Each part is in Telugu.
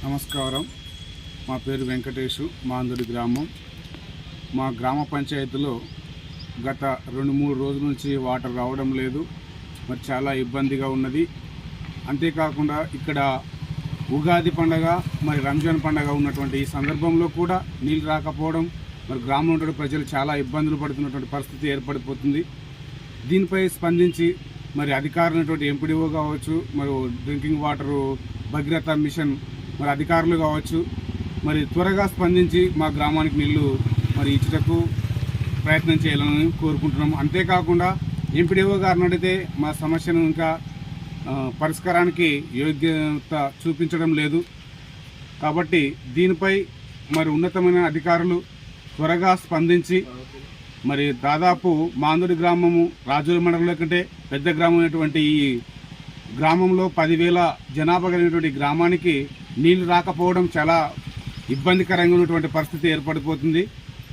నమస్కారం. మా పేరు వెంకటేషు, మాందుడి గ్రామం. మా గ్రామ పంచాయతీలో గత 2-3 రోజుల నుంచి వాటర్ రావడం లేదు. మరి చాలా ఇబ్బందిగా ఉన్నది. అంతేకాకుండా ఇక్కడ ఉగాది పండగ, మరి రంజాన్ పండగ ఉన్నటువంటి ఈ సందర్భంలో కూడా నీళ్ళు రాకపోవడం, మరి గ్రామంలో ప్రజలు చాలా ఇబ్బందులు పడుతున్నటువంటి పరిస్థితి ఏర్పడిపోతుంది. దీనిపై స్పందించి మరి అధికారులైనటువంటి ఎంపీడీఓ కావచ్చు, మరి డ్రింకింగ్ వాటరు భగీరథ మిషన్ మరి అధికారులు కావచ్చు, మరి త్వరగా స్పందించి మా గ్రామానికి నీళ్లు మరి ఇచ్చుటకు ప్రయత్నం చేయాలని కోరుకుంటున్నాము. అంతేకాకుండా ఎంపీడీఓ గారిని అడిగితే మా సమస్యను ఇంకా పరిష్కారానికి యోగ్యత చూపించడం లేదు. కాబట్టి దీనిపై మరి ఉన్నతమైన అధికారులు త్వరగా స్పందించి మరి దాదాపు మాందుడి గ్రామము రాజుల మండలంలో కంటే పెద్ద గ్రామం అయినటువంటి ఈ గ్రామంలో 10,000 జనాభా కలిగినటువంటి గ్రామానికి నీళ్లు రాకపోవడం చాలా ఇబ్బందికరంగా ఉన్నటువంటి పరిస్థితి ఏర్పడిపోతుంది.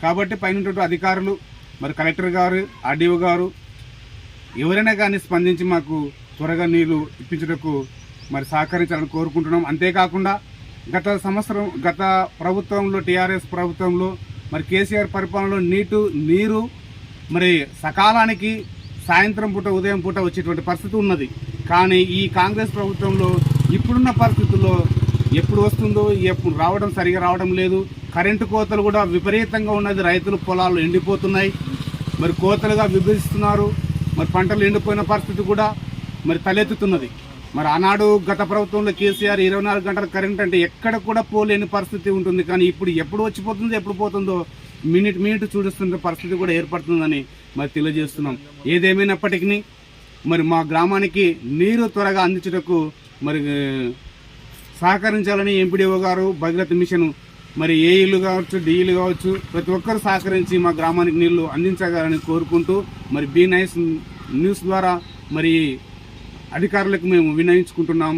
కాబట్టి పైన అధికారులు మరి కలెక్టర్ గారు, ఆర్డీఓ గారు ఎవరైనా కానీ స్పందించి మాకు త్వరగా నీళ్లు ఇప్పించడానికి మరి సహకరించాలని కోరుకుంటున్నాం. అంతేకాకుండా గత ప్రభుత్వంలో టీఆర్ఎస్ ప్రభుత్వంలో మరి కేసీఆర్ పరిపాలనలో నీరు మరి సకాలానికి సాయంత్రం పూట ఉదయం పూట వచ్చేటువంటి పరిస్థితి ఉన్నది. కానీ ఈ కాంగ్రెస్ ప్రభుత్వంలో ఇప్పుడున్న పరిస్థితుల్లో ఎప్పుడు వస్తుందో ఎప్పుడు సరిగా రావడం లేదు. కరెంటు కోతలు కూడా విపరీతంగా ఉన్నది. రైతులు పొలాలు ఎండిపోతున్నాయి, మరి కోతలుగా విభజిస్తున్నారు. మరి పంటలు ఎండిపోయిన పరిస్థితి కూడా మరి తలెత్తుతున్నది. మరి ఆనాడు గత ప్రభుత్వంలో కేసీఆర్ 24 గంటల కరెంట్ అంటే ఎక్కడ కూడా పోలేని పరిస్థితి ఉంటుంది. కానీ ఇప్పుడు ఎప్పుడు వచ్చిపోతుందో ఎప్పుడు పోతుందో మినిట్ చూడుస్తున్న పరిస్థితి కూడా ఏర్పడుతుందని మరి తెలియజేస్తున్నాం. ఏదేమైనప్పటికీ మరి మా గ్రామానికి నీరు త్వరగా అందించుటకు మరి సహకరించాలని ఎంపీడీఓ గారు, భగీరథ మిషన్ మరి ఏఈలు కావచ్చు, డిఈలు కావచ్చు, ప్రతి ఒక్కరు సహకరించి మా గ్రామానికి నీళ్లు అందించగలని కోరుకుంటూ మరి బీ నైస్ న్యూస్ ద్వారా మరి అధికారులకు మేము వినయించుకుంటున్నాం.